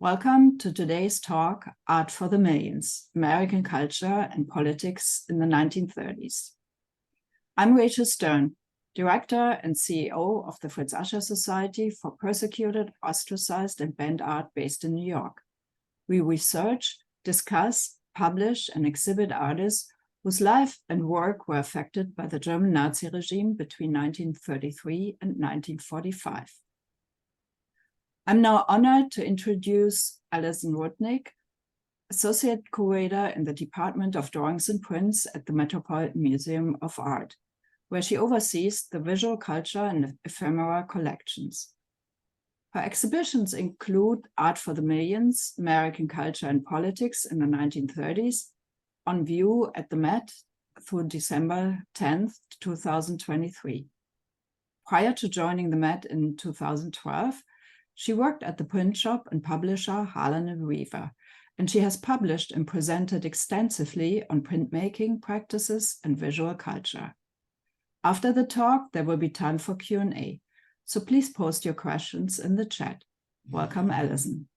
Welcome to today's talk, Art for the Millions, American Culture and Politics in the 1930s. I'm Rachel Stern, Director and CEO of the Fritz Ascher Society for Persecuted, Ostracized, and Banned Art based in New York. We research, discuss, publish, and exhibit artists whose life and work were affected by the German Nazi regime between 1933 and 1945. I'm now honored to introduce Allison Rudnick, Associate Curator in the Department of Drawings and Prints at the Metropolitan Museum of Art, where she oversees the visual culture and ephemera collections. Her exhibitions include Art for the Millions, American Culture and Politics in the 1930s, on view at the Met through December 10th, 2023. Prior to joining the Met in 2012, she worked at the print shop and publisher Harlan & Riva, and she has published and presented extensively on printmaking practices and visual culture. After the talk, there will be time for Q&A, so please post your questions in the chat. Welcome, Allison.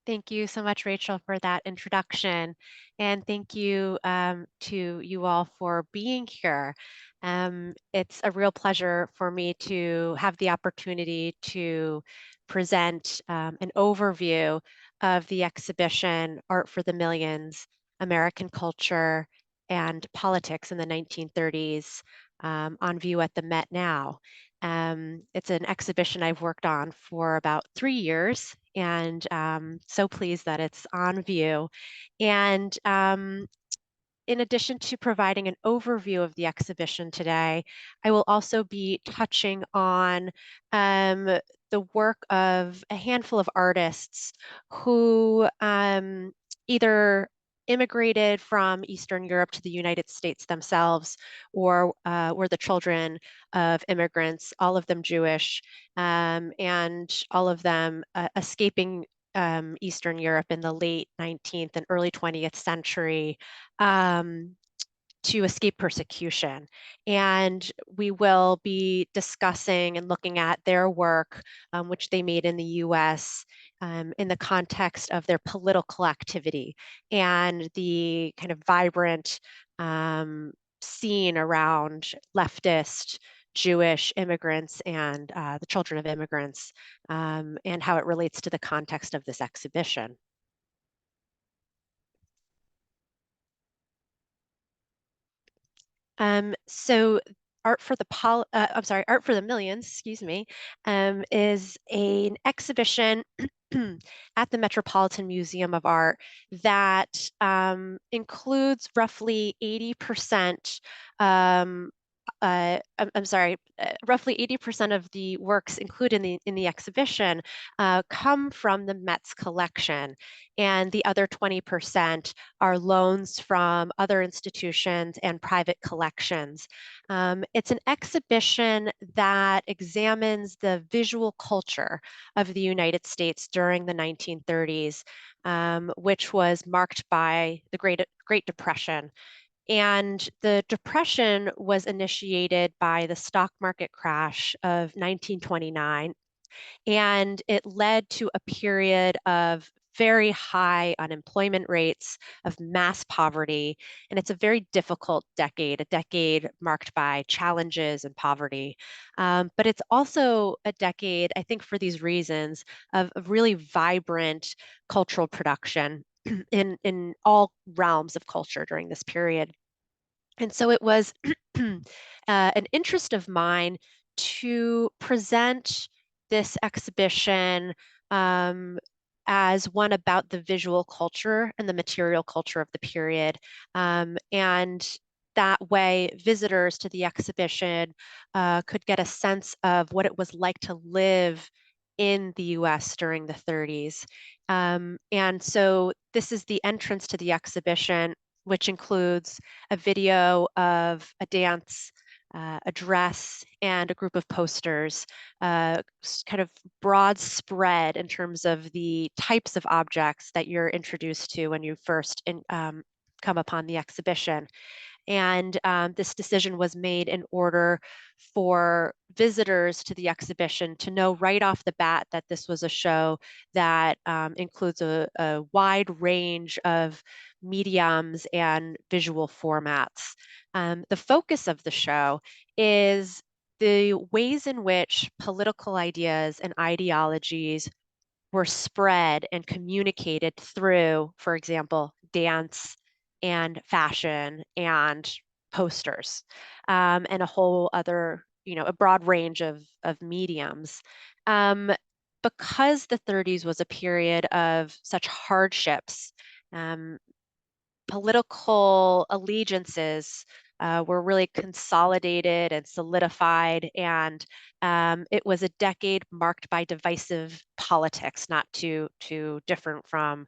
Thank you so much, Rachel, for that introduction. And thank you to you all for being here. It's a real pleasure for me to have the opportunity to present an overview of the exhibition, Art for the Millions, American Culture and Politics in the 1930s, on view at the Met now. It's an exhibition I've worked on for about 3 years, and so pleased that it's on view. And in addition to providing an overview of the exhibition today, I will also be touching on the work of a handful of artists who either immigrated from Eastern Europe to the United States themselves, or were the children of immigrants, all of them Jewish, and all of them escaping Eastern Europe in the late 19th and early 20th century to escape persecution. And we will be discussing and looking at their work, which they made in the US, in the context of their political activity and the kind of vibrant scene around leftist Jewish immigrants and the children of immigrants, and how it relates to the context of this exhibition. So Art for the Millions, excuse me, is an exhibition at the Metropolitan Museum of Art that includes roughly 80%, roughly 80% of the works included in the exhibition come from the Met's collection, and the other 20% are loans from other institutions and private collections. It's an exhibition that examines the visual culture of the United States during the 1930s, which was marked by the Great Depression. And the Depression was initiated by the stock market crash of 1929, and it led to a period of very high unemployment rates, of mass poverty, and it's a very difficult decade, a decade marked by challenges and poverty. But it's also a decade, I think for these reasons, of really vibrant cultural production in all realms of culture during this period. And so it was an interest of mine to present this exhibition as one about the visual culture and the material culture of the period. And that way, visitors to the exhibition could get a sense of what it was like to live in the US during the 30s. And so this is the entrance to the exhibition, which includes a video of a dance, a dress, and a group of posters, kind of broad spread in terms of the types of objects that you're introduced to when you first come upon the exhibition. And this decision was made in order for visitors to the exhibition to know right off the bat that this was a show that includes a wide range of mediums and visual formats. The focus of the show is the ways in which political ideas and ideologies were spread and communicated through, for example, dance and fashion and posters, and a whole other, a broad range of mediums. Um, because the 30s was a period of such hardships, um, political allegiances were really consolidated and solidified, and it was a decade marked by divisive politics, not too different from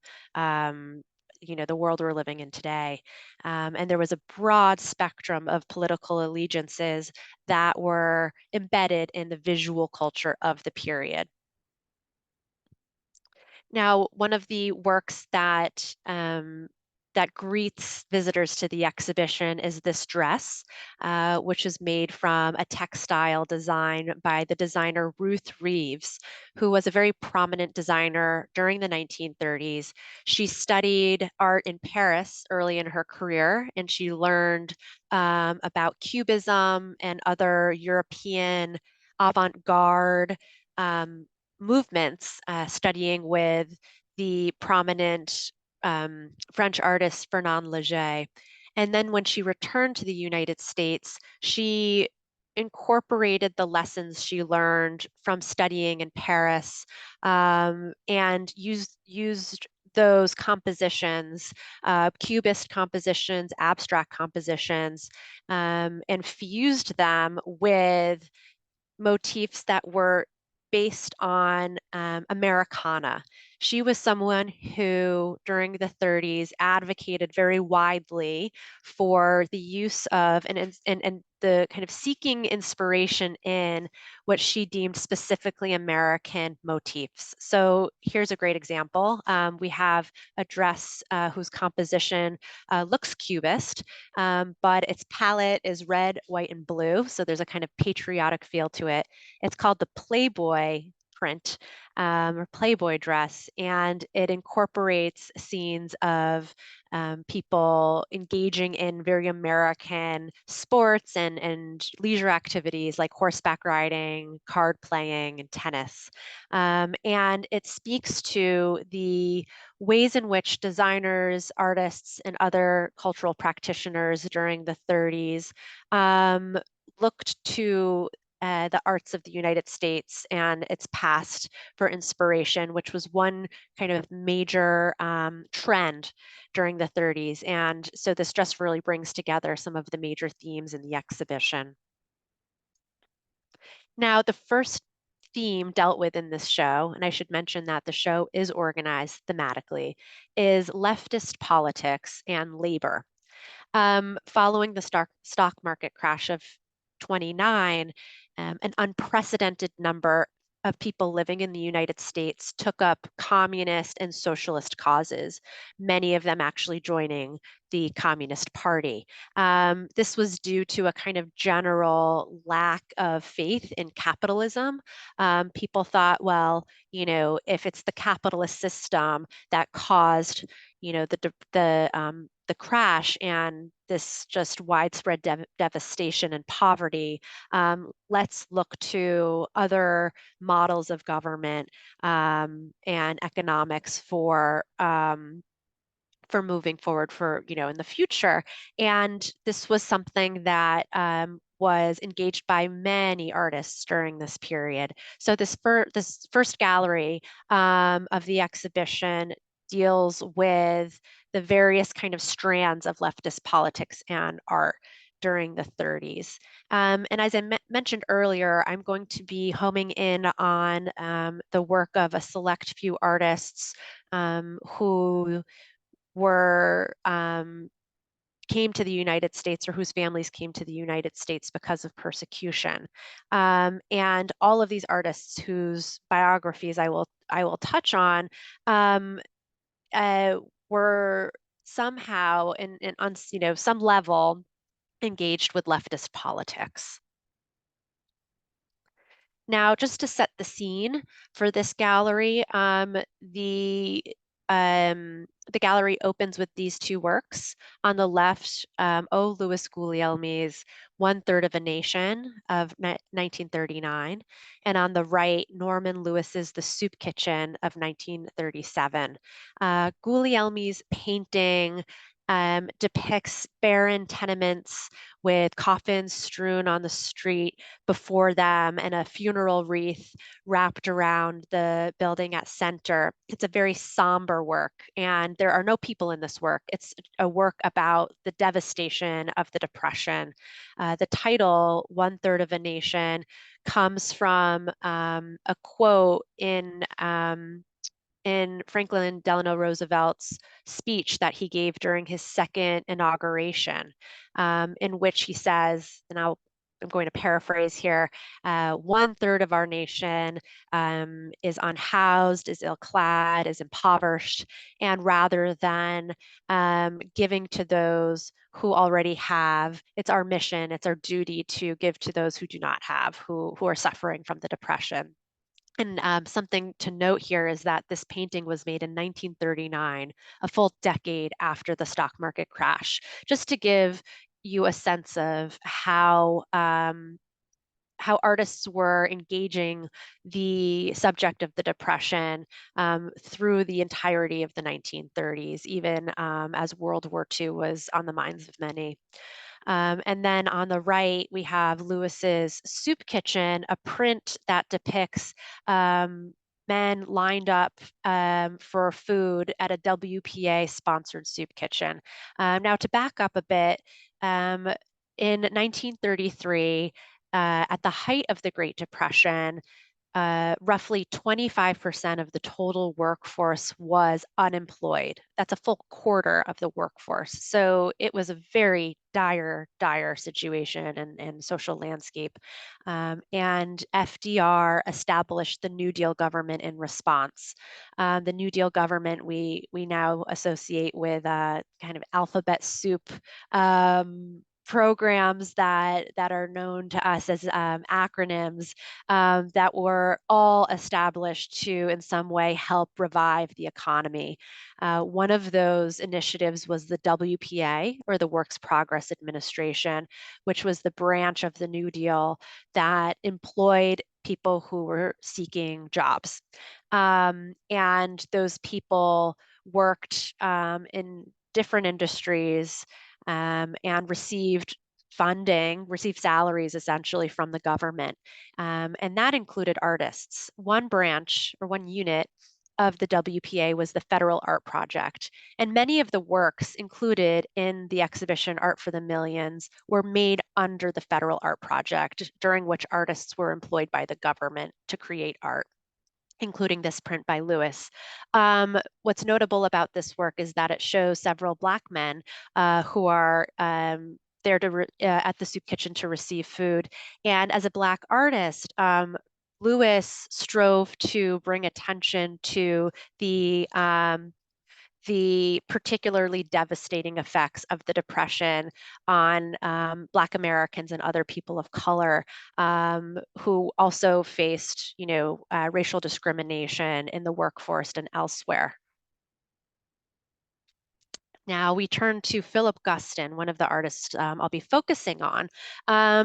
the world we're living in today. And there was a broad spectrum of political allegiances that were embedded in the visual culture of the period. Now, one of the works that greets visitors to the exhibition is this dress, which is made from a textile design by the designer Ruth Reeves, who was a very prominent designer during the 1930s. She studied art in Paris early in her career, and she learned about Cubism and other European avant-garde um, movements, studying with the prominent French artist Fernand Léger. And then when she returned to the United States, she incorporated the lessons she learned from studying in Paris, and used those compositions, cubist compositions, abstract compositions, and fused them with motifs that were based on Americana. She was someone who, during the 30s, advocated very widely for the use of and the kind of seeking inspiration in what she deemed specifically American motifs. So here's a great example. We have a dress whose composition looks cubist, but its palette is red, white, and blue. So there's a kind of patriotic feel to it. It's called the Playboy print, or Playboy dress, and it incorporates scenes of people engaging in very American sports and leisure activities like horseback riding, card playing, and tennis. And it speaks to the ways in which designers, artists, and other cultural practitioners during the 30s looked to the arts of the United States and its past for inspiration, which was one kind of major trend during the 30s. And so this just really brings together some of the major themes in the exhibition. Now, the first theme dealt with in this show, and I should mention that the show is organized thematically, is leftist politics and labor. Following the stock market crash of 29, an unprecedented number of people living in the United States took up communist and socialist causes, many of them actually joining the Communist Party. This was due to a kind of general lack of faith in capitalism. People thought, well, if it's the capitalist system that caused, the crash and this just widespread devastation and poverty, let's look to other models of government and economics for moving forward in the future. And this was something that was engaged by many artists during this period. So this first gallery of the exhibition deals with the various kind of strands of leftist politics and art during the 30s. And as I mentioned earlier, I'm going to be homing in on the work of a select few artists who were came to the United States or whose families came to the United States because of persecution. And all of these artists whose biographies I will touch on were somehow on some level engaged with leftist politics. Now, just to set the scene for this gallery, the gallery opens with these two works. On the left, O. Louis Guglielmi's One Third of a Nation of 1939. And on the right, Norman Lewis's The Soup Kitchen of 1937. Guglielmi's painting depicts barren tenements with coffins strewn on the street before them and a funeral wreath wrapped around the building at center. It's a very somber work, and there are no people in this work. It's a work about the devastation of the Depression. The title, One Third of a Nation, comes from a quote in Franklin Delano Roosevelt's speech that he gave during his second inauguration, in which he says, and I'm going to paraphrase here, 1/3 of our nation is unhoused, is ill-clad, is impoverished, and rather than giving to those who already have, it's our mission, it's our duty to give to those who do not have, who are suffering from the Depression. And something to note here is that this painting was made in 1939, a full decade after the stock market crash, just to give you a sense of how artists were engaging the subject of the Depression through the entirety of the 1930s, even as World War II was on the minds of many. And then on the right, we have Lewis's Soup Kitchen, a print that depicts men lined up for food at a WPA-sponsored soup kitchen. Now, to back up a bit, in 1933, at the height of the Great Depression, roughly 25% of the total workforce was unemployed. That's a full quarter of the workforce. So it was a very dire situation and social landscape. And FDR established the New Deal government in response. The New Deal government we now associate with kind of alphabet soup programs that are known to us as acronyms that were all established to, in some way, help revive the economy. One of those initiatives was the WPA, or the Works Progress Administration, which was the branch of the New Deal that employed people who were seeking jobs. And those people worked in different industries and received salaries essentially from the government. And that included artists. One branch or one unit of the WPA was the Federal Art Project. And many of the works included in the exhibition Art for the Millions were made under the Federal Art Project, during which artists were employed by the government to create art, including this print by Lewis. What's notable about this work is that it shows several Black men who are there at the soup kitchen to receive food. And as a Black artist, Lewis strove to bring attention to the particularly devastating effects of the Depression on Black Americans and other people of color who also faced, racial discrimination in the workforce and elsewhere. Now we turn to Philip Guston, one of the artists I'll be focusing on.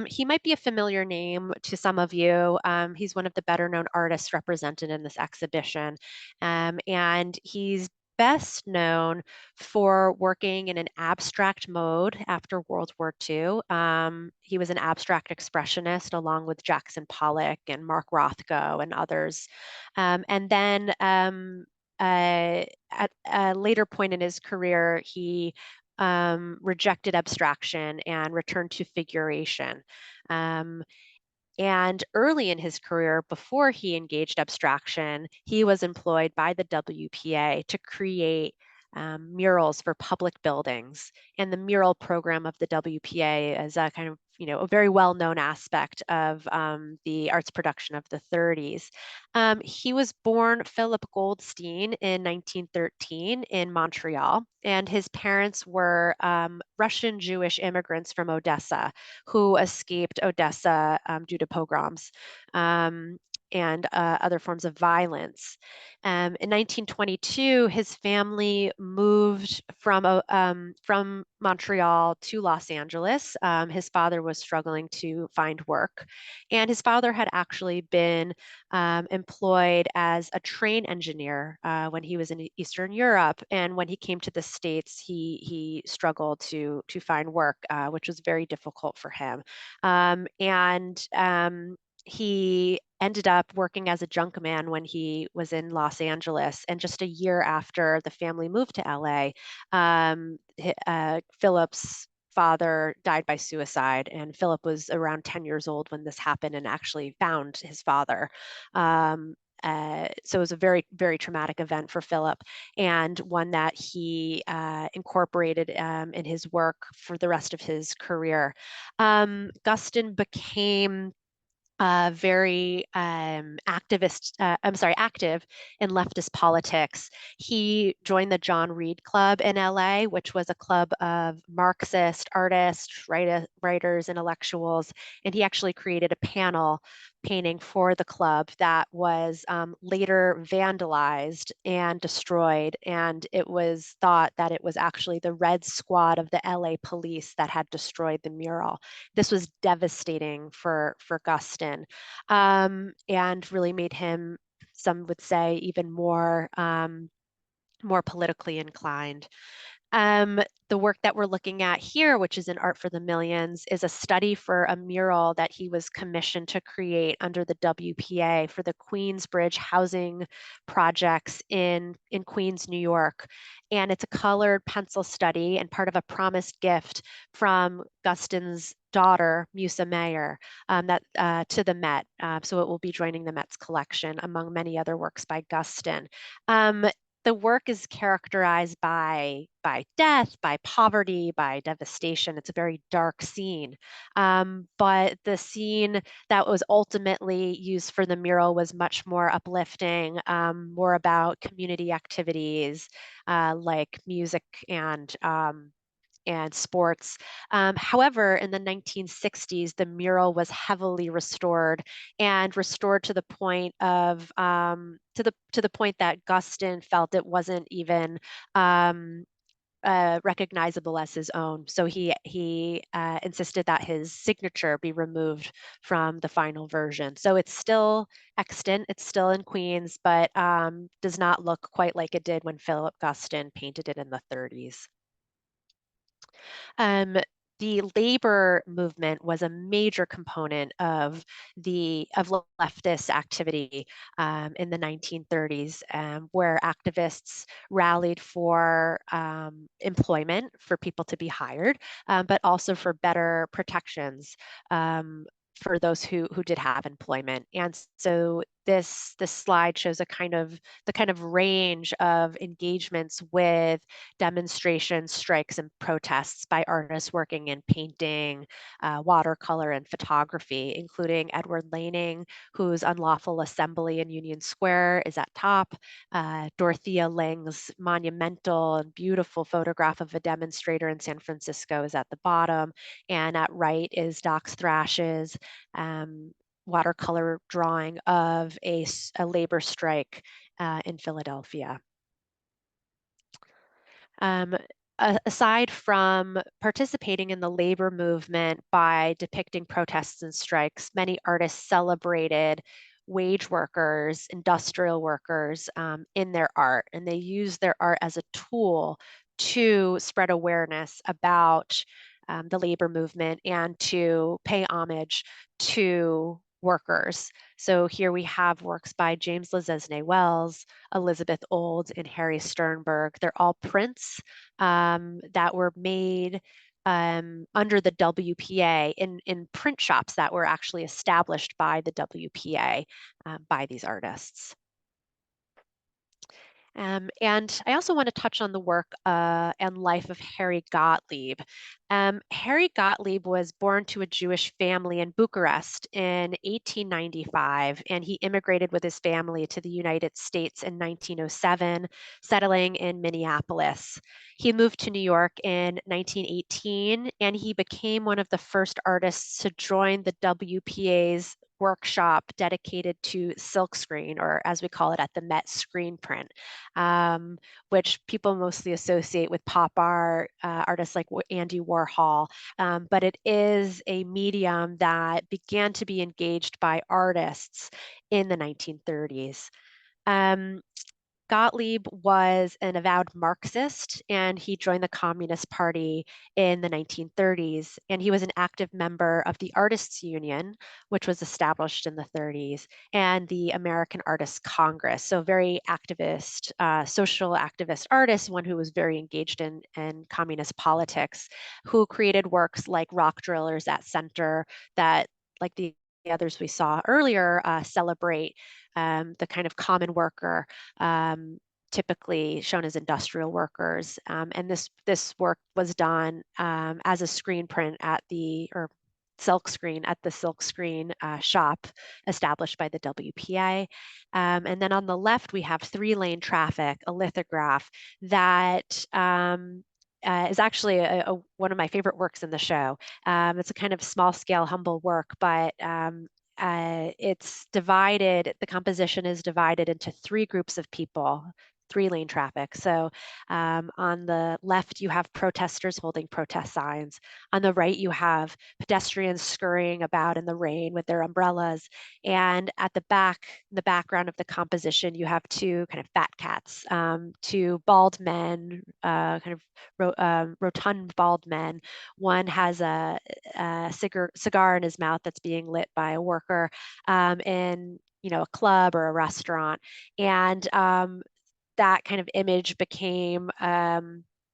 He might be a familiar name to some of you. He's one of the better known artists represented in this exhibition. And he's best known for working in an abstract mode after World War II. He was an abstract expressionist along with Jackson Pollock and Mark Rothko and others. And then at a later point in his career, he rejected abstraction and returned to figuration. And early in his career, before he engaged abstraction, he was employed by the WPA to create murals for public buildings. And the mural program of the WPA is kind of a very well-known aspect of the arts production of the 30s. He was born Philip Goldstein in 1913 in Montreal, and his parents were Russian Jewish immigrants from Odessa who escaped Odessa due to pogroms. And other forms of violence. In 1922, his family moved from Montreal to Los Angeles. His father was struggling to find work, and his father had actually been employed as a train engineer when he was in Eastern Europe. And when he came to the States, he struggled to find work, which was very difficult for him. He ended up working as a junkman when he was in Los Angeles. And just a year after the family moved to LA, Philip's father died by suicide. And Philip was around 10 years old when this happened and actually found his father. So it was a very, very traumatic event for Philip, and one that he incorporated in his work for the rest of his career. Guston became very active in leftist politics. He joined the John Reed Club in LA, which was a club of Marxist artists, writers, intellectuals, and he actually created a panel painting for the club that was later vandalized and destroyed. And it was thought that it was actually the Red Squad of the LA police that had destroyed the mural. This was devastating for Guston, and really made him, some would say, even more politically inclined. The work that we're looking at here, which is in Art for the Millions, is a study for a mural that he was commissioned to create under the WPA for the Queensbridge housing projects in Queens, New York. And it's a colored pencil study and part of a promised gift from Guston's daughter, Musa Mayer, to the Met. So it will be joining the Met's collection, among many other works by Guston. The work is characterized by death, by poverty, by devastation. It's a very dark scene. But the scene that was ultimately used for the mural was much more uplifting, more about community activities like music and sports. However, in the 1960s, the mural was heavily restored and restored to the point of to the point that Guston felt it wasn't even recognizable as his own. So he insisted that his signature be removed from the final version. So it's still extant, it's still in Queens, but does not look quite like it did when Philip Guston painted it in the 30s. Um, the labor movement was a major component of leftist activity in the 1930s, where activists rallied for employment, for people to be hired, but also for better protections for those who did have employment. And so this slide shows the kind of range of engagements with demonstrations, strikes, and protests by artists working in painting, watercolor, and photography, including Edward Laning, whose Unlawful Assembly in Union Square is at top, Dorothea Lange's monumental and beautiful photograph of a demonstrator in San Francisco is at the bottom, and at right is Dox Thrash's watercolor drawing of a labor strike in Philadelphia. Aside from participating in the labor movement by depicting protests and strikes, many artists celebrated wage workers, industrial workers in their art, and they used their art as a tool to spread awareness about the labor movement and to pay homage to workers. So here we have works by James Lesesne Wells, Elizabeth Old, and Harry Sternberg. They're all prints that were made under the WPA in print shops that were actually established by the WPA by these artists. And I also want to touch on the work and life of Harry Gottlieb. Harry Gottlieb was born to a Jewish family in Bucharest in 1895, and he immigrated with his family to the United States in 1907, settling in Minneapolis. He moved to New York in 1918, and he became one of the first artists to join the WPA's workshop dedicated to silkscreen, or as we call it at the Met, screen print, which people mostly associate with pop art, artists like Andy Warhol. But it is a medium that began to be engaged by artists in the 1930s. Um, Gottlieb was an avowed Marxist, and he joined the Communist Party in the 1930s. And he was an active member of the Artists Union, which was established in the 30s, and the American Artists Congress. So very activist, social activist artist, one who was very engaged in communist politics, who created works like Rock Drillers at Center that, like the others we saw earlier, celebrate the kind of common worker, typically shown as industrial workers. And this work was done as a screen print at the, or silk screen at the silk screen shop established by the WPA. And then on the left, we have 3-lane traffic, a lithograph that is actually one of my favorite works in the show. It's a kind of small scale, humble work, but it's divided, the composition is divided into 3 groups of people, 3-lane traffic. So on the left, you have protesters holding protest signs. On the right, you have pedestrians scurrying about in the rain with their umbrellas. And at the back, the background of the composition, you have 2 kind of fat cats, 2 bald men, kind of rotund bald men. One has a cigar in his mouth that's being lit by a worker in, a club or a restaurant. And that kind of image became a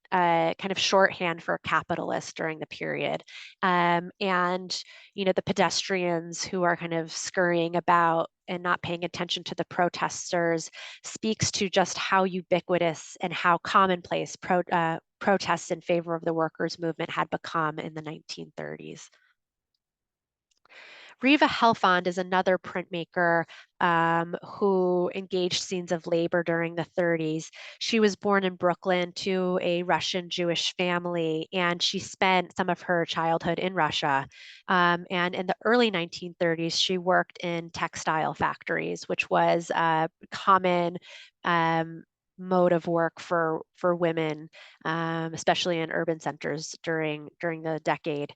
kind of shorthand for capitalists during the period. And, the pedestrians who are kind of scurrying about and not paying attention to the protesters speaks to just how ubiquitous and how commonplace protests in favor of the workers' movement had become in the 1930s. Riva Helfond is another printmaker who engaged scenes of labor during the 30s. She was born in Brooklyn to a Russian Jewish family, and she spent some of her childhood in Russia. And in the early 1930s, she worked in textile factories, which was a common mode of work for women, especially in urban centers during the decade.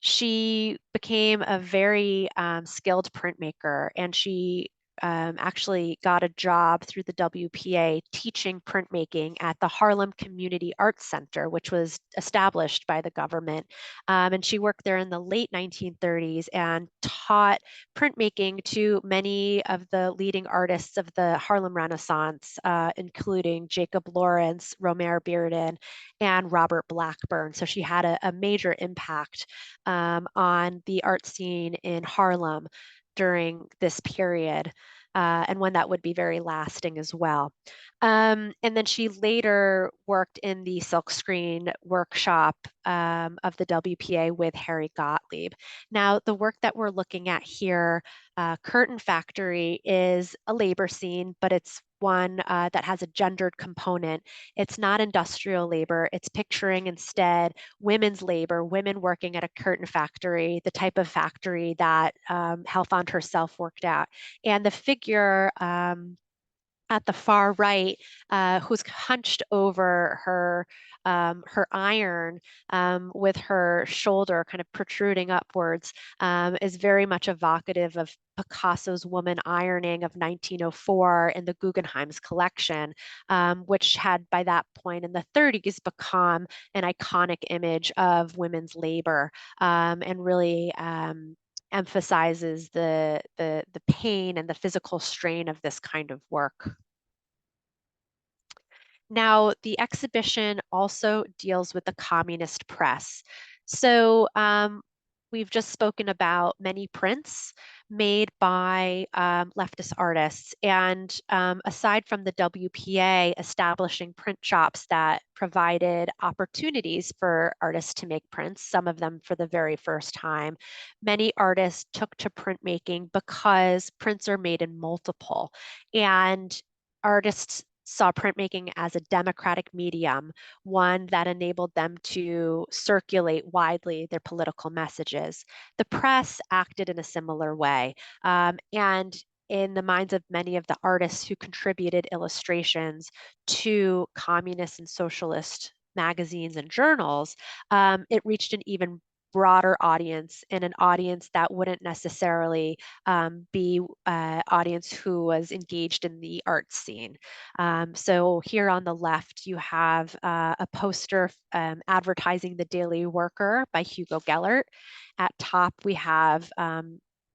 She became a very skilled printmaker, and she actually got a job through the WPA teaching printmaking at the Harlem Community Arts Center, which was established by the government. And she worked there in the late 1930s and taught printmaking to many of the leading artists of the Harlem Renaissance, including Jacob Lawrence, Romare Bearden, and Robert Blackburn. So she had a major impact on the art scene in Harlem during this period, and one that would be very lasting as well. And then she later worked in the silkscreen workshop of the WPA with Harry Gottlieb. Now, the work that we're looking at here, Curtain Factory, is a labor scene, but it's one that has a gendered component. It's not industrial labor. It's picturing instead women's labor, women working at a curtain factory, the type of factory that Helfond herself worked at. And the figure at the far right, who's hunched over her iron with her shoulder kind of protruding upwards, is very much evocative of Picasso's Woman Ironing of 1904 in the Guggenheim's collection, which had by that point in the 30s become an iconic image of women's labor, and really emphasizes the pain and the physical strain of this kind of work. Now, the exhibition also deals with the communist press. So we've just spoken about many prints made by leftist artists. And aside from the WPA establishing print shops that provided opportunities for artists to make prints, some of them for the very first time, many artists took to printmaking because prints are made in multiple. And artists saw printmaking as a democratic medium, one that enabled them to circulate widely their political messages. The press acted in a similar way. And in the minds of many of the artists who contributed illustrations to communist and socialist magazines and journals, it reached an even broader audience, and an audience that wouldn't necessarily be audience who was engaged in the art scene. So here on the left, you have a poster advertising the Daily Worker by Hugo Gellert. At top, we have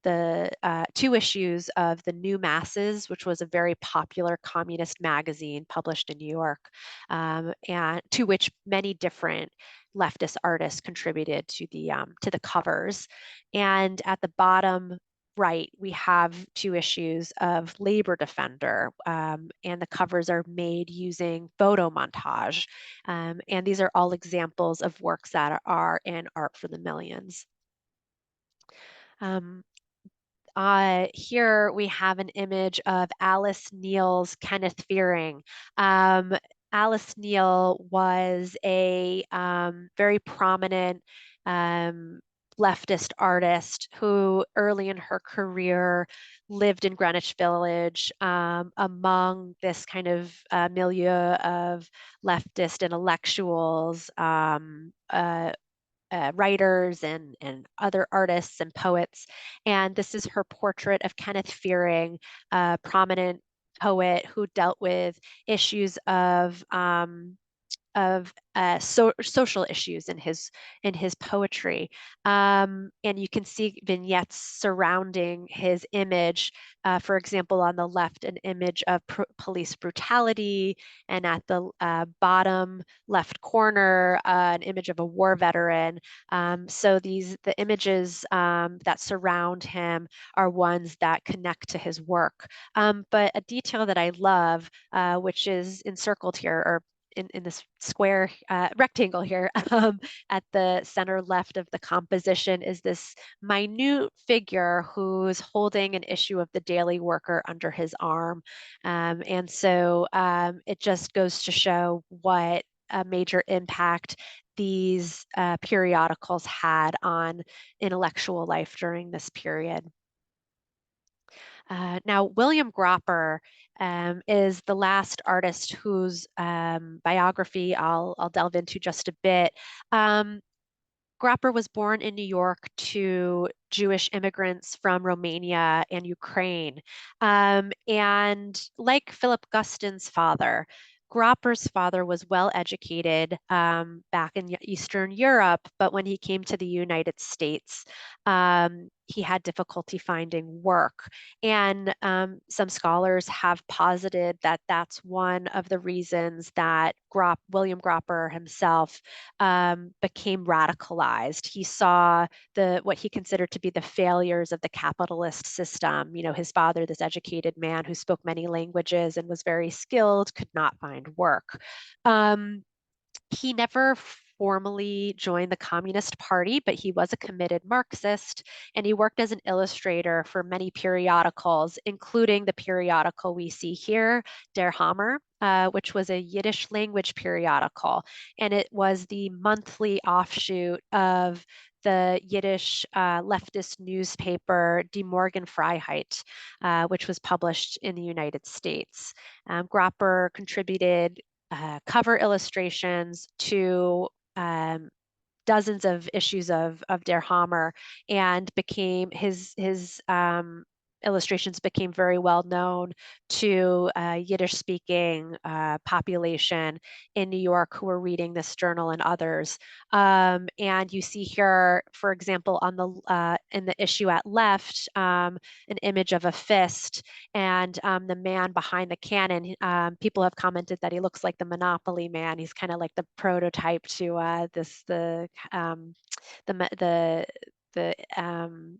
the 2 issues of the New Masses, which was a very popular communist magazine published in New York, and to which many different leftist artists contributed to the covers. And at the bottom right, we have 2 issues of Labor Defender, and the covers are made using photo montage. And these are all examples of works that are in Art for the Millions. Here we have an image of Alice Neal's Kenneth Fearing. Alice Neal was a very prominent leftist artist who early in her career lived in Greenwich Village among this kind of milieu of leftist intellectuals, writers and other artists and poets. And this is her portrait of Kenneth Fearing, a prominent poet who dealt with issues of social issues in his poetry, and you can see vignettes surrounding his image. For example, on the left, an image of police brutality, and at the bottom left corner, an image of a war veteran. So the images that surround him are ones that connect to his work. But a detail that I love, which is encircled here, or in this square rectangle here at the center left of the composition, is this minute figure who's holding an issue of the Daily Worker under his arm. And so it just goes to show what a major impact these periodicals had on intellectual life during this period. Now, William Gropper is the last artist whose biography I'll delve into just a bit. Gropper was born in New York to Jewish immigrants from Romania and Ukraine. And like Philip Guston's father, Gropper's father was well educated back in Eastern Europe, but when he came to the United States, he had difficulty finding work. And some scholars have posited that that's one of the reasons that William Gropper himself became radicalized. He saw what he considered to be the failures of the capitalist system. You know, his father, this educated man who spoke many languages and was very skilled, could not find work. He never formally joined the Communist Party, but he was a committed Marxist, and he worked as an illustrator for many periodicals, including the periodical we see here, Der Hammer, which was a Yiddish language periodical, and it was the monthly offshoot of the Yiddish leftist newspaper Die Morgenfreiheit, which was published in the United States. Gropper contributed cover illustrations to dozens of issues of Der Hammer, and became his illustrations became very well known to Yiddish-speaking population in New York who were reading this journal and others. And you see here, for example, on the in the issue at left, an image of a fist, and the man behind the cannon. People have commented that he looks like the Monopoly man. He's kind of like the prototype to the kind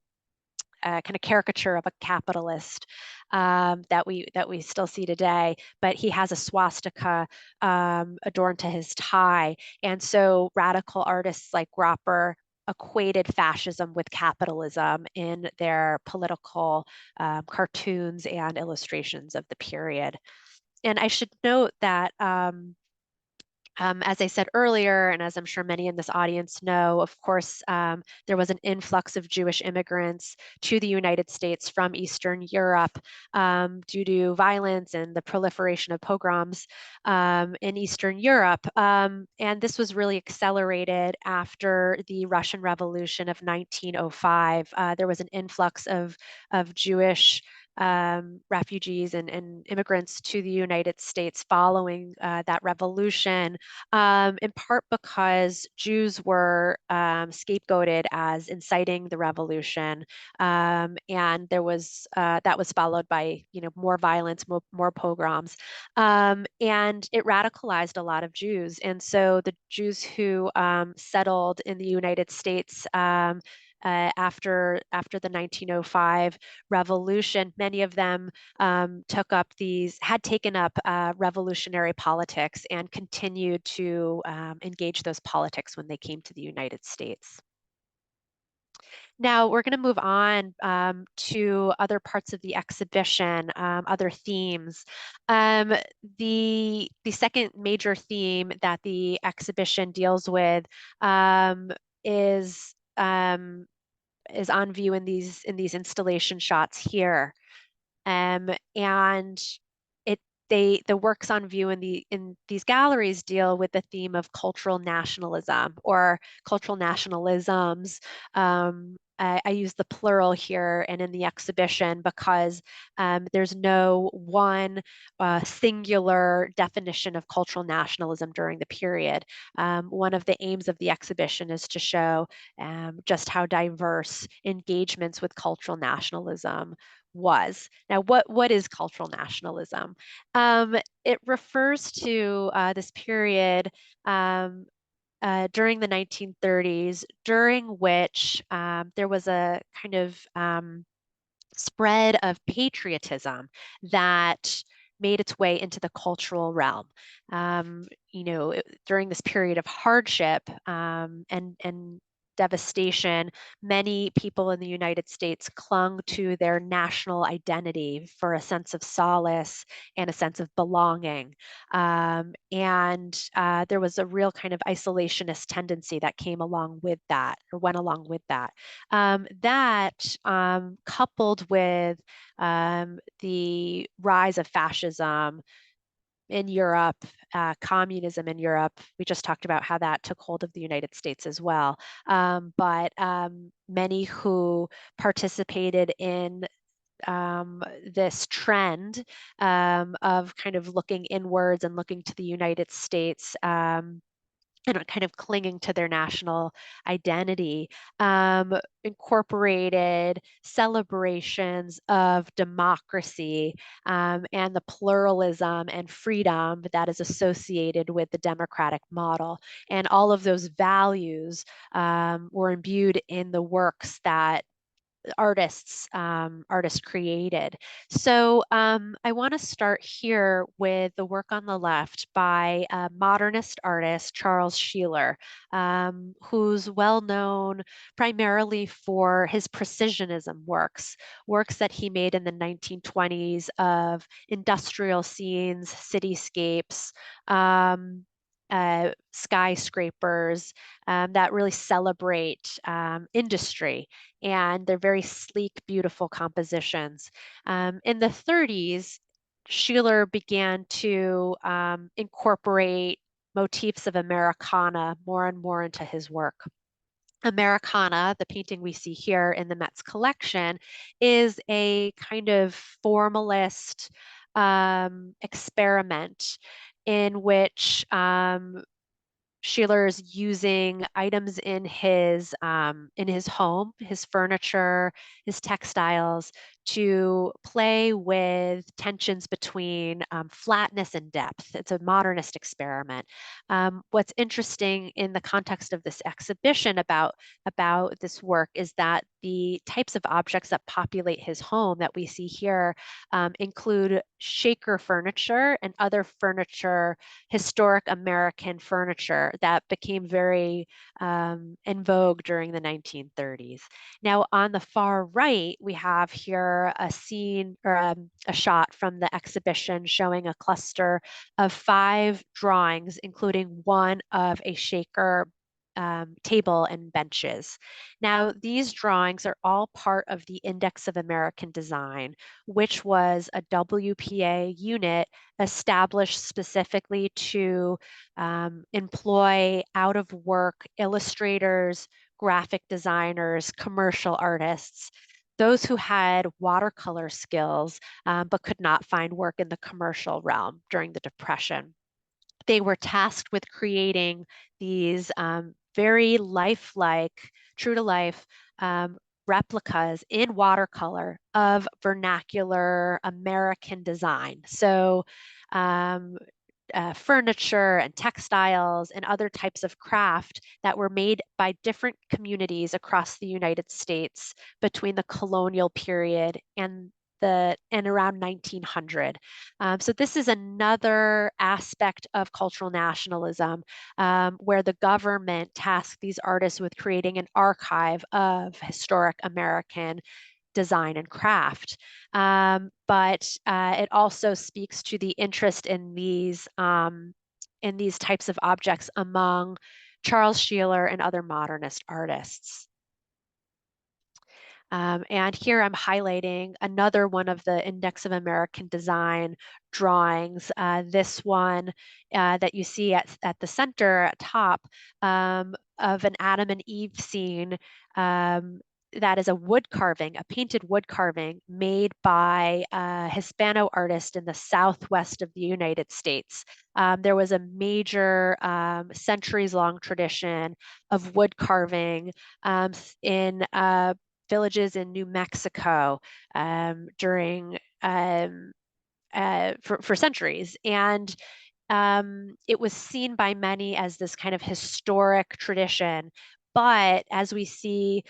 of caricature of a capitalist that we still see today. But he has a swastika adorned to his tie, and so radical artists like Gropper equated fascism with capitalism in their political cartoons and illustrations of the period. And I should note that as I said earlier, and as I'm sure many in this audience know, of course, there was an influx of Jewish immigrants to the United States from Eastern Europe due to violence and the proliferation of pogroms in Eastern Europe. And this was really accelerated after the Russian Revolution of 1905. There was an influx of Jewish refugees and immigrants to the United States following that revolution, in part because Jews were scapegoated as inciting the revolution, and there was that was followed by more violence, more pogroms, and it radicalized a lot of Jews. And so the Jews who settled in the United States after the 1905 revolution, many of them had taken up revolutionary politics and continued to engage those politics when they came to the United States. Now we're going to move on to other parts of the exhibition, other themes. The second major theme that the exhibition deals with is on view in these installation shots here. And the works on view in these galleries deal with the theme of cultural nationalism or cultural nationalisms. I use the plural here and in the exhibition because there's no one singular definition of cultural nationalism during the period. One of the aims of the exhibition is to show just how diverse engagements with cultural nationalism was. Now, what is cultural nationalism? It refers to this period during the 1930s, during which there was a kind of spread of patriotism that made its way into the cultural realm. During this period of hardship and devastation, many people in the United States clung to their national identity for a sense of solace and a sense of belonging. And there was a real kind of isolationist tendency that came along with that, or went along with that. Coupled with the rise of fascism in Europe, communism in Europe. We just talked about how that took hold of the United States as well. But many who participated in this trend of kind of looking inwards and looking to the United States and kind of clinging to their national identity, incorporated celebrations of democracy and the pluralism and freedom that is associated with the democratic model. And all of those values were imbued in the works that artists created. So I want to start here with the work on the left by a modernist artist, Charles Sheeler, who's well known primarily for his precisionism works that he made in the 1920s of industrial scenes, cityscapes, skyscrapers that really celebrate industry, and they're very sleek, beautiful compositions. In the 30s, Sheeler began to incorporate motifs of Americana more and more into his work. Americana, the painting we see here in the Met's collection, is a kind of formalist experiment in which Sheeler is using items in his home, his furniture, his textiles, to play with tensions between flatness and depth. It's a modernist experiment. What's interesting in the context of this exhibition about this work is that the types of objects that populate his home that we see here include shaker furniture and other furniture, historic American furniture that became very in vogue during the 1930s. Now, on the far right, we have here a scene or a shot from the exhibition showing a cluster of 5 drawings, including one of a shaker table and benches. Now, these drawings are all part of the Index of American Design, which was a WPA unit established specifically to employ out-of-work illustrators, graphic designers, commercial artists, those who had watercolor skills but could not find work in the commercial realm during the Depression. They were tasked with creating these very lifelike, true to life replicas in watercolor of vernacular American design. So furniture and textiles and other types of craft that were made by different communities across the United States between the colonial period and around 1900. So this is another aspect of cultural nationalism where the government tasked these artists with creating an archive of historic American design and craft. But it also speaks to the interest in these types of objects among Charles Sheeler and other modernist artists. And here I'm highlighting another one of the Index of American Design drawings. This one that you see at the center at top of an Adam and Eve scene that is a wood carving, a painted wood carving made by a Hispano artist in the southwest of the United States. There was a major centuries-long tradition of wood carving in villages in New Mexico during for centuries, and it was seen by many as this kind of historic tradition. But as we see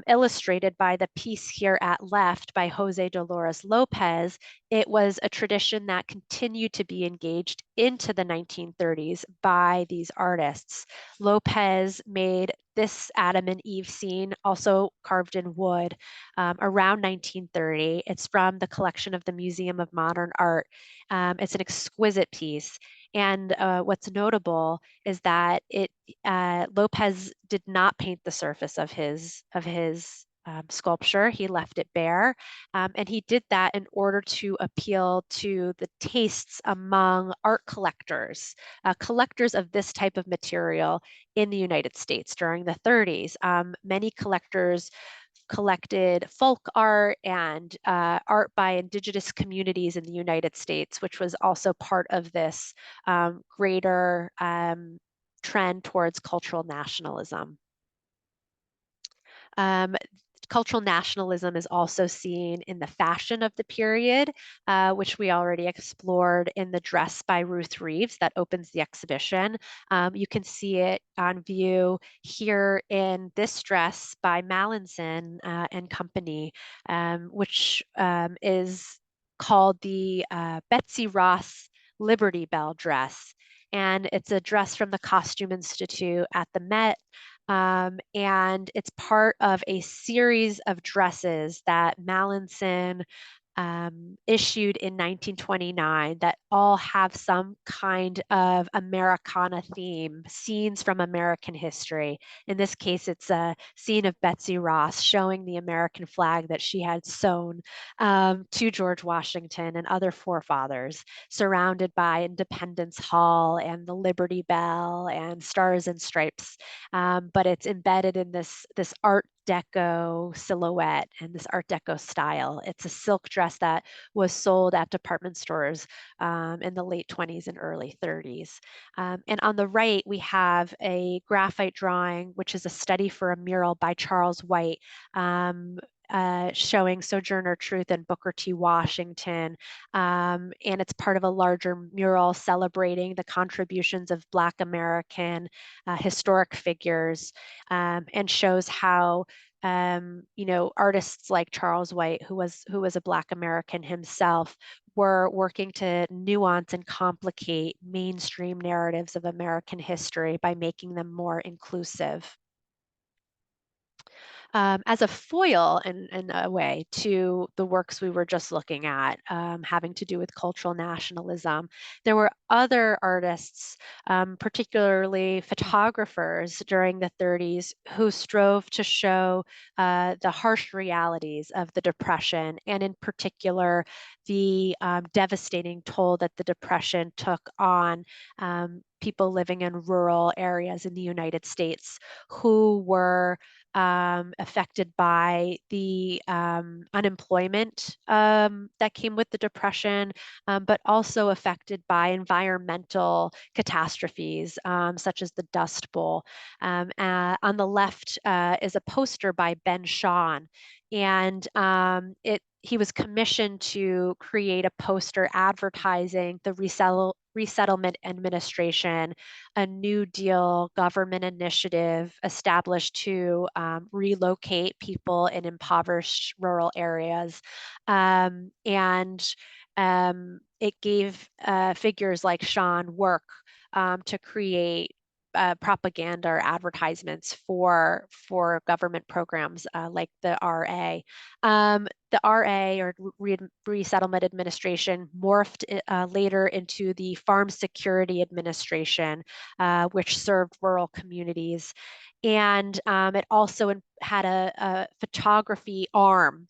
illustrated by the piece here at left by Jose Dolores Lopez, it was a tradition that continued to be engaged into the 1930s by these artists. Lopez made this Adam and Eve scene, also carved in wood, around 1930. It's from the collection of the Museum of Modern Art. It's an exquisite piece. And what's notable is that Lopez did not paint the surface of his sculpture. He left it bare, and he did that in order to appeal to the tastes among art collectors, collectors of this type of material in the United States during the 30s. Many collectors collected folk art and art by indigenous communities in the United States, which was also part of this greater trend towards cultural nationalism. Cultural nationalism is also seen in the fashion of the period, which we already explored in the dress by Ruth Reeves that opens the exhibition. You can see it on view here in this dress by Mallinson and Company, which is called the Betsy Ross Liberty Bell dress. And it's a dress from the Costume Institute at the Met. And it's part of a series of dresses that Mallinson issued in 1929 that all have some kind of Americana theme, scenes from American history. In this case, it's a scene of Betsy Ross showing the American flag that she had sewn to George Washington and other forefathers, surrounded by Independence Hall and the Liberty Bell and Stars and Stripes. But it's embedded in this Art Deco silhouette and this Art Deco style. It's a silk dress that was sold at department stores in the late 20s and early 30s. And on the right, we have a graphite drawing, which is a study for a mural by Charles White, showing Sojourner Truth and Booker T. Washington. And it's part of a larger mural celebrating the contributions of Black American historic figures, and shows how artists like Charles White, who was a Black American himself, were working to nuance and complicate mainstream narratives of American history by making them more inclusive. As a foil in a way to the works we were just looking at, having to do with cultural nationalism, there were other artists, particularly photographers during the 30s, who strove to show the harsh realities of the Depression, and in particular, the devastating toll that the Depression took on people living in rural areas in the United States who were affected by the unemployment that came with the Depression, but also affected by environmental catastrophes, such as the Dust Bowl. On the left is a poster by Ben Shahn, and he was commissioned to create a poster advertising the Resettlement Administration, a New Deal government initiative established to relocate people in impoverished rural areas. It gave figures like Sean work to create propaganda or advertisements for government programs like the RA. The RA, or Resettlement Administration, morphed later into the Farm Security Administration, which served rural communities. And it also had a photography arm,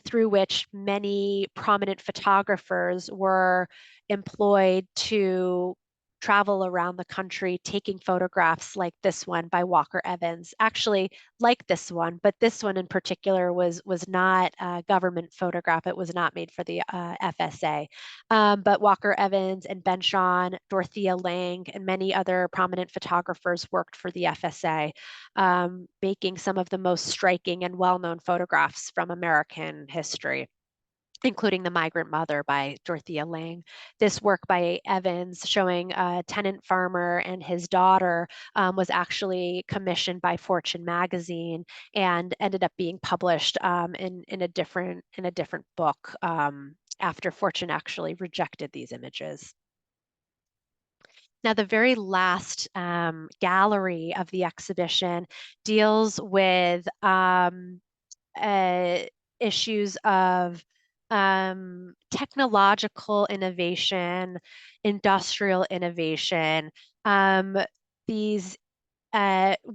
through which many prominent photographers were employed to travel around the country taking photographs like this one by Walker Evans. Actually, like this one, but this one in particular was not a government photograph. It was not made for the FSA. But Walker Evans and Ben Shahn, Dorothea Lange, and many other prominent photographers worked for the FSA, making some of the most striking and well-known photographs from American history, including The Migrant Mother by Dorothea Lange. This work by Evans, showing a tenant farmer and his daughter, was actually commissioned by Fortune magazine and ended up being published in a different book after Fortune actually rejected these images. Now, the very last gallery of the exhibition deals with issues of technological innovation, industrial innovation, these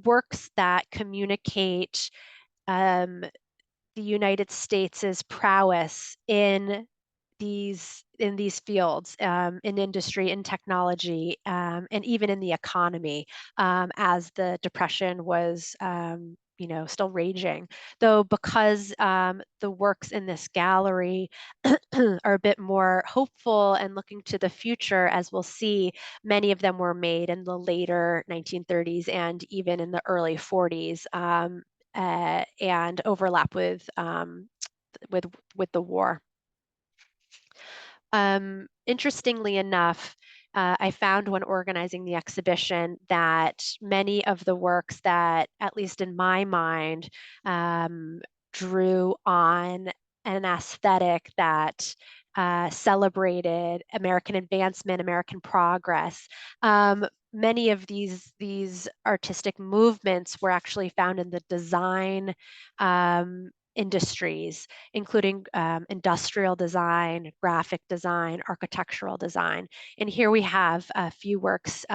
works that communicate the United States' prowess in these fields, in industry, in technology, and even in the economy, as the Depression was still raging. Though because the works in this gallery are a bit more hopeful and looking to the future, as we'll see, many of them were made in the later 1930s and even in the early 40s, and overlap with the war. Interestingly enough, I found when organizing the exhibition that many of the works that, at least in my mind, drew on an aesthetic that celebrated American advancement, American progress. Many of these artistic movements were actually found in the design industries, including industrial design, graphic design, architectural design. And here we have a few works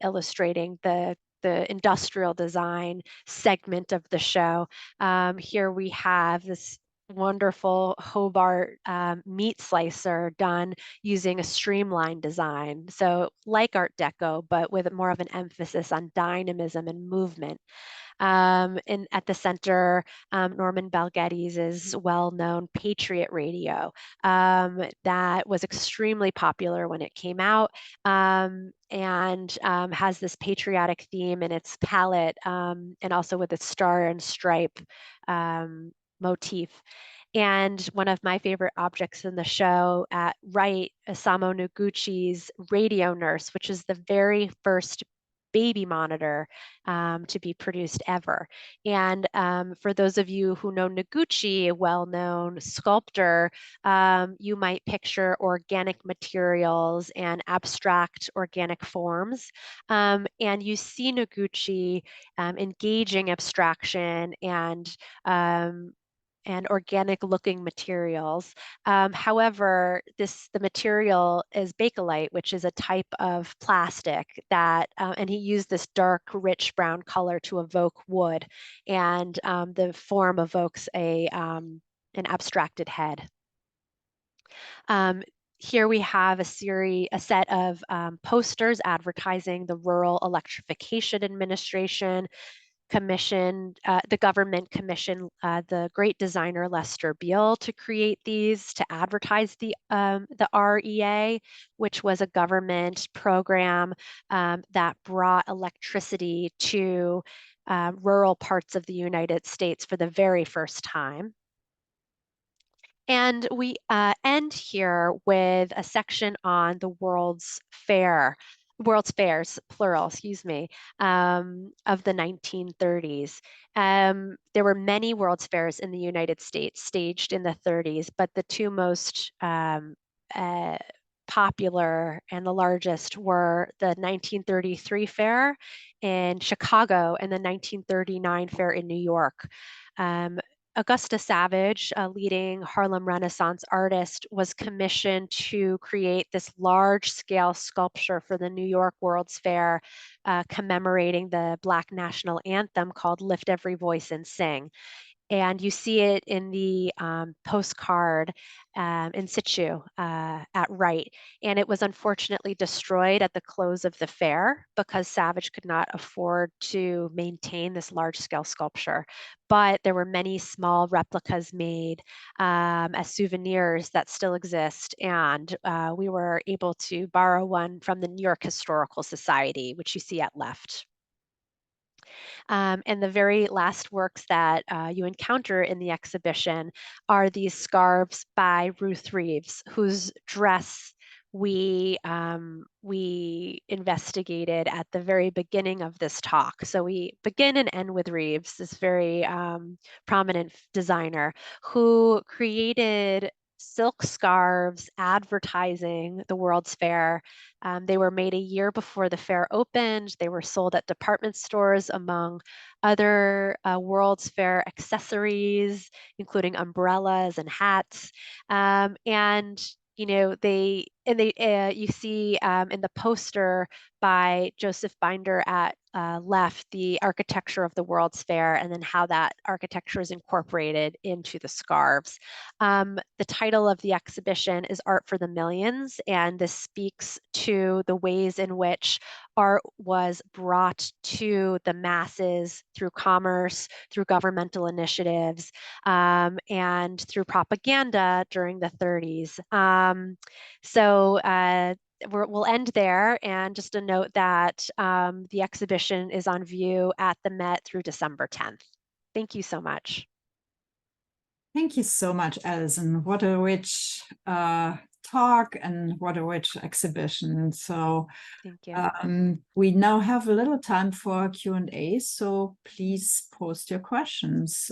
illustrating the industrial design segment of the show. Here we have this wonderful Hobart meat slicer done using a streamlined design. So like Art Deco, but with more of an emphasis on dynamism and movement. And at the center, Norman Bell Geddes' well-known Patriot radio that was extremely popular when it came out, and has this patriotic theme in its palette, and also with its star and stripe motif. And one of my favorite objects in the show at right, Isamu Noguchi's radio nurse, which is the very first baby monitor to be produced ever. And for those of you who know Noguchi, a well-known sculptor, you might picture organic materials and abstract organic forms. And you see Noguchi engaging abstraction and organic looking materials. However, the material is bakelite, which is a type of plastic that, and he used this dark, rich brown color to evoke wood, and the form evokes an abstracted head. Here we have a set of posters advertising the Rural Electrification Administration, the government commissioned the great designer Lester Beale to create these, to advertise the REA, which was a government program that brought electricity to rural parts of the United States for the very first time. And we end here with a section on the World's Fairs, plural, excuse me, of the 1930s. There were many World's Fairs in the United States staged in the 30s, but the two most popular and the largest were the 1933 fair in Chicago and the 1939 fair in New York. Augusta Savage, a leading Harlem Renaissance artist, was commissioned to create this large-scale sculpture for the New York World's Fair, commemorating the Black national anthem called Lift Every Voice and Sing. And you see it in the postcard in situ at Wright. And it was unfortunately destroyed at the close of the fair because Savage could not afford to maintain this large-scale sculpture. But there were many small replicas made as souvenirs that still exist. And we were able to borrow one from the New York Historical Society, which you see at left. And the very last works that you encounter in the exhibition are these scarves by Ruth Reeves, whose dress we investigated at the very beginning of this talk. So we begin and end with Reeves, this very prominent designer who created silk scarves advertising the World's Fair. They were made a year before the fair opened. They were sold at department stores among other World's Fair accessories, including umbrellas and hats. And you know, you see in the poster by Joseph Binder at left the architecture of the World's Fair and then how that architecture is incorporated into the scarves. The title of the exhibition is Art for the Millions, and this speaks to the ways in which art was brought to the masses through commerce, through governmental initiatives, and through propaganda during the 30s. We'll end there, and just a note that the exhibition is on view at the Met through December 10th. Thank you so much. Thank you so much, Allison. What a rich talk and what a rich exhibition. So thank you. We now have a little time for Q&A, so please post your questions.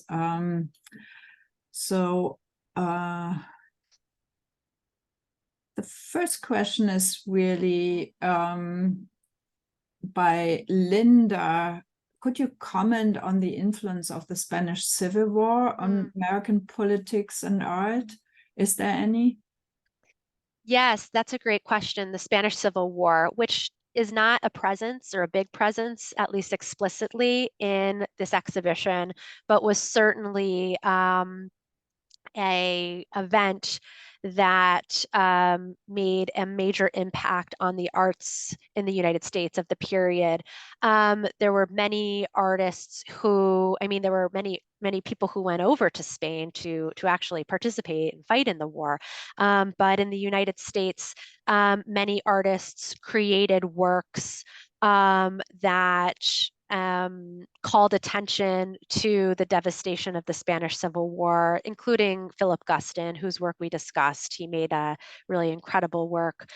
The first question is really by Linda. Could you comment on the influence of the Spanish Civil War on American politics and art? Is there any? Yes, that's a great question. The Spanish Civil War, which is not a presence or a big presence, at least explicitly in this exhibition, but was certainly a event that made a major impact on the arts in the United States of the period. There were many artists who, I mean, there were many people who went over to Spain to actually participate and fight in the war. But in the United States, many artists created works that called attention to the devastation of the Spanish Civil War, including Philip Guston, whose work we discussed. He made a really incredible work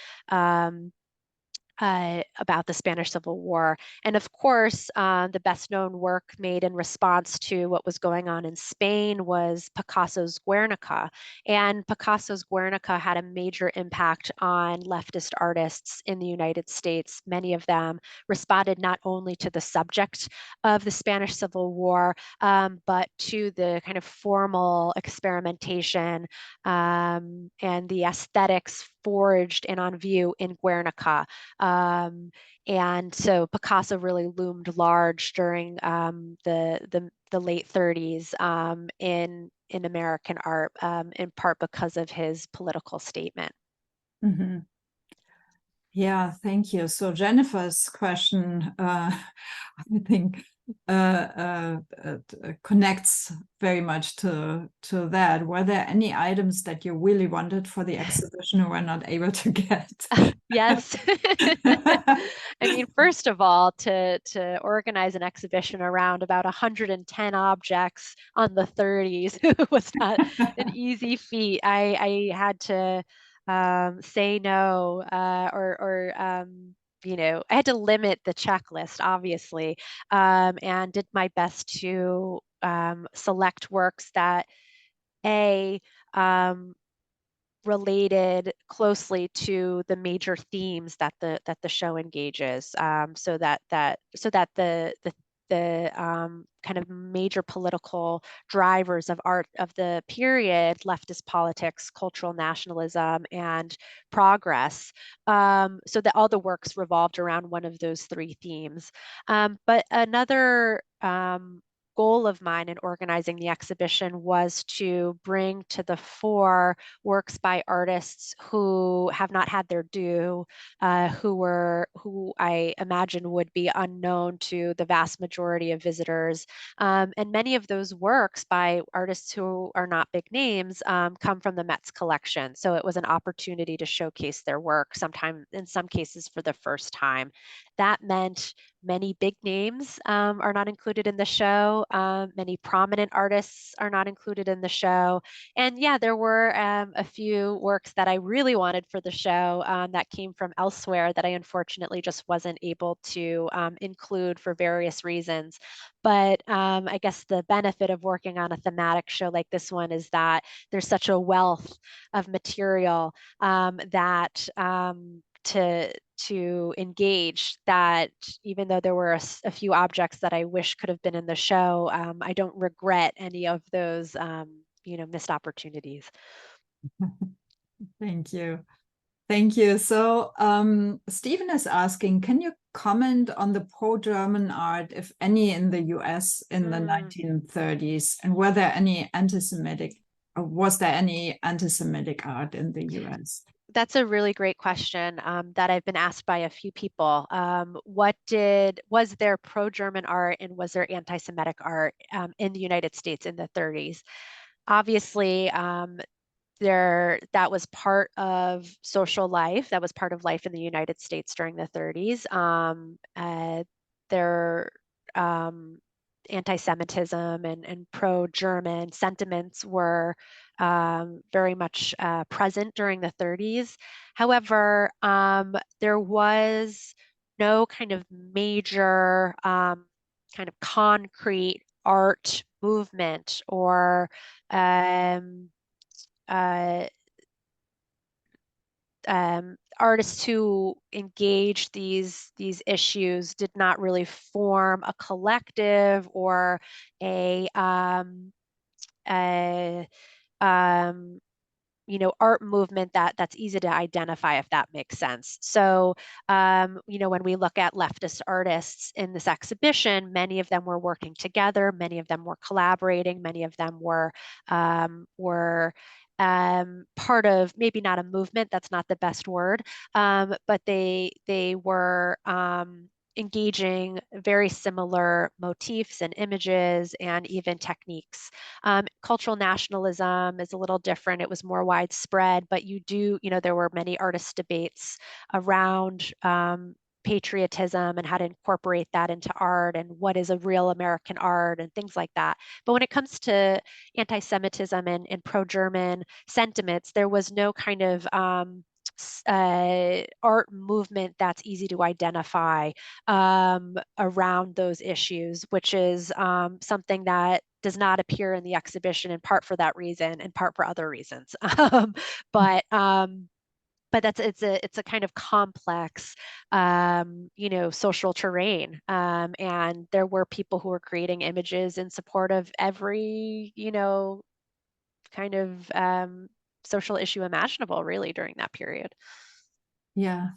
about the Spanish Civil War. And of course, the best known work made in response to what was going on in Spain was Picasso's Guernica. And Picasso's Guernica had a major impact on leftist artists in the United States. Many of them responded not only to the subject of the Spanish Civil War, but to the kind of formal experimentation and the aesthetics forged and on view in Guernica. And so Picasso really loomed large during the late 30s in American art, in part because of his political statement. Mm-hmm. Yeah, thank you. So Jennifer's question, I think, connects very much to that. Were there any items that you really wanted for the exhibition and were not able to get? Yes. I mean, first of all, to organize an exhibition around about 110 objects on the 30s was not an easy feat. I had to say no, I had to limit the checklist, obviously, and did my best to select works that um, related closely to the major themes that the show engages, so that the kind of major political drivers of art of the period, leftist politics, cultural nationalism, and progress, so that all the works revolved around one of those three themes. But another goal of mine in organizing the exhibition was to bring to the fore works by artists who have not had their due, who I imagine would be unknown to the vast majority of visitors. And many of those works by artists who are not big names come from the Met's collection. So it was an opportunity to showcase their work, sometime in some cases for the first time. That meant many big names are not included in the show. Many prominent artists are not included in the show. And yeah, there were a few works that I really wanted for the show that came from elsewhere that I unfortunately just wasn't able to include for various reasons. But I guess the benefit of working on a thematic show like this one is that there's such a wealth of material that to engage, that even though there were a few objects that I wish could have been in the show, I don't regret any of those missed opportunities. Thank you. Thank you. So Stephen is asking, can you comment on the pro-German art, if any, in the US in the 1930s? And was there any anti-Semitic art in the US? That's a really great question that I've been asked by a few people. Was there pro-German art and was there anti-Semitic art in the United States in the 30s? Obviously, that was part of social life. That was part of life in the United States during the 30s. There anti-Semitism and pro-German sentiments were very much present during the 30s. However, there was no kind of major kind of concrete art movement or uh, artists who engaged these issues did not really form a collective or a, a art movement that's easy to identify, if that makes sense. So, when we look at leftist artists in this exhibition, many of them were working together, many of them were collaborating, many of them were part of, maybe not a movement, that's not the best word, but they were engaging very similar motifs and images and even techniques. Cultural nationalism is a little different. It was more widespread, but there were many artist debates around patriotism and how to incorporate that into art and what is a real American art and things like that. But when it comes to anti-Semitism and pro-German sentiments, there was no kind of art movement that's easy to identify around those issues, which is something that does not appear in the exhibition, in part for that reason, in part for other reasons. But it's a kind of complex, social terrain. And there were people who were creating images in support of every, kind of social issue imaginable, really, during that period. Yeah,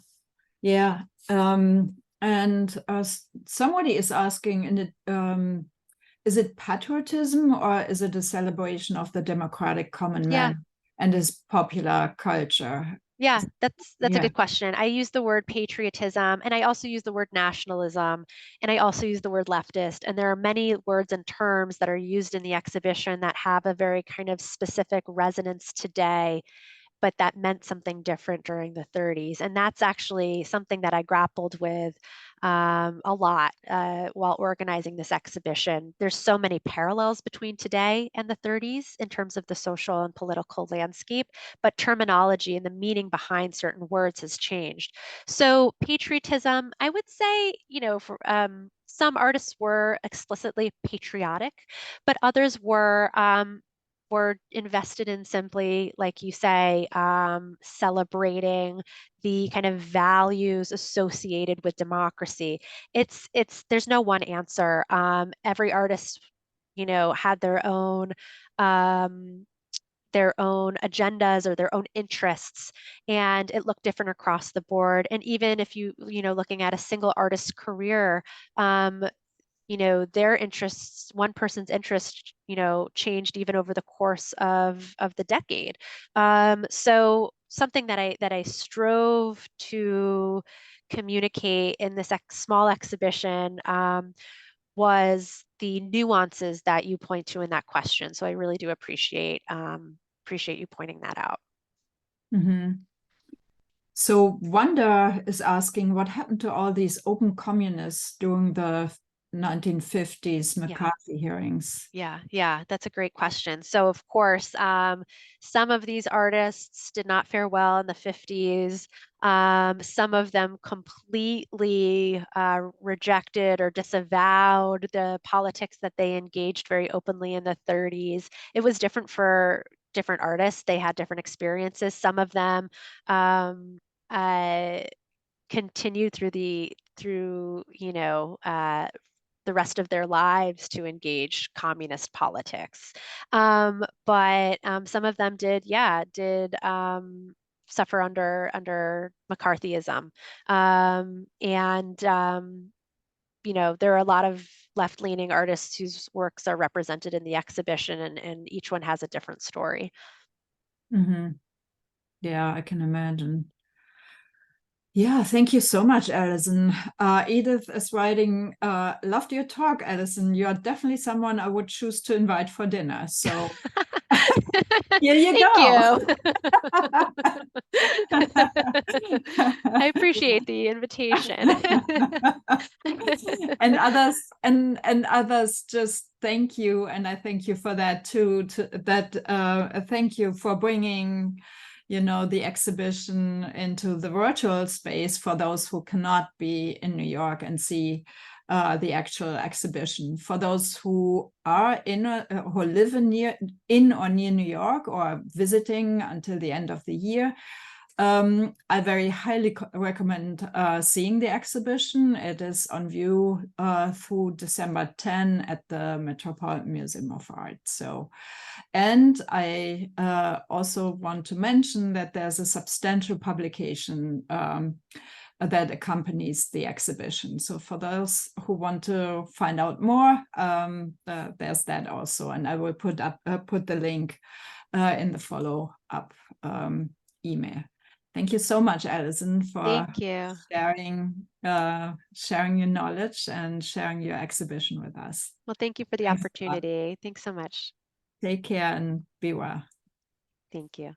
yeah. And somebody is asking, is it patriotism or is it a celebration of the democratic common man and his popular culture? Yeah, that's Yeah. a good question. I use the word patriotism, and I also use the word nationalism, and I also use the word leftist. And there are many words and terms that are used in the exhibition that have a very kind of specific resonance today, but that meant something different during the 30s. And that's actually something that I grappled with a lot while organizing this exhibition. There's so many parallels between today and the 30s in terms of the social and political landscape, but terminology and the meaning behind certain words has changed. So patriotism, I would say, for some artists were explicitly patriotic, but others were invested in simply, like you say, celebrating the kind of values associated with democracy. There's no one answer. Every artist, had their own agendas or their own interests, and it looked different across the board. And even if looking at a single artist's career, their interests, one person's interest, changed even over the course of the decade. So something that I strove to communicate in this small exhibition was the nuances that you point to in that question. So I really do appreciate you pointing that out. Mm-hmm. So Wanda is asking, what happened to all these open communists during the 1950s McCarthy hearings? Yeah, that's a great question. So of course, some of these artists did not fare well in the 50s. Some of them completely rejected or disavowed the politics that they engaged very openly in the 30s. It was different for different artists. They had different experiences. Some of them continued through the rest of their lives to engage communist politics. But some of them did suffer under McCarthyism. There are a lot of left-leaning artists whose works are represented in the exhibition, and each one has a different story. Mm-hmm. Yeah, I can imagine. Yeah, thank you so much, Allison. Edith is writing, loved your talk, Allison. You're definitely someone I would choose to invite for dinner. So here you go. Thank you. I appreciate the invitation. And others just thank you, and I thank you for that too. Thank you for bringing the exhibition into the virtual space for those who cannot be in New York and see the actual exhibition. For those who are who live in or near New York or visiting until the end of the year, I very highly recommend seeing the exhibition. It is on view through December 10 at the Metropolitan Museum of Art. So, and I also want to mention that there's a substantial publication that accompanies the exhibition. So for those who want to find out more, there's that also. And I will put the link in the follow-up email. Thank you so much, Allison, for sharing your knowledge and sharing your exhibition with us. Well, thank you for the opportunity. Thanks so much. Take care and be well. Thank you.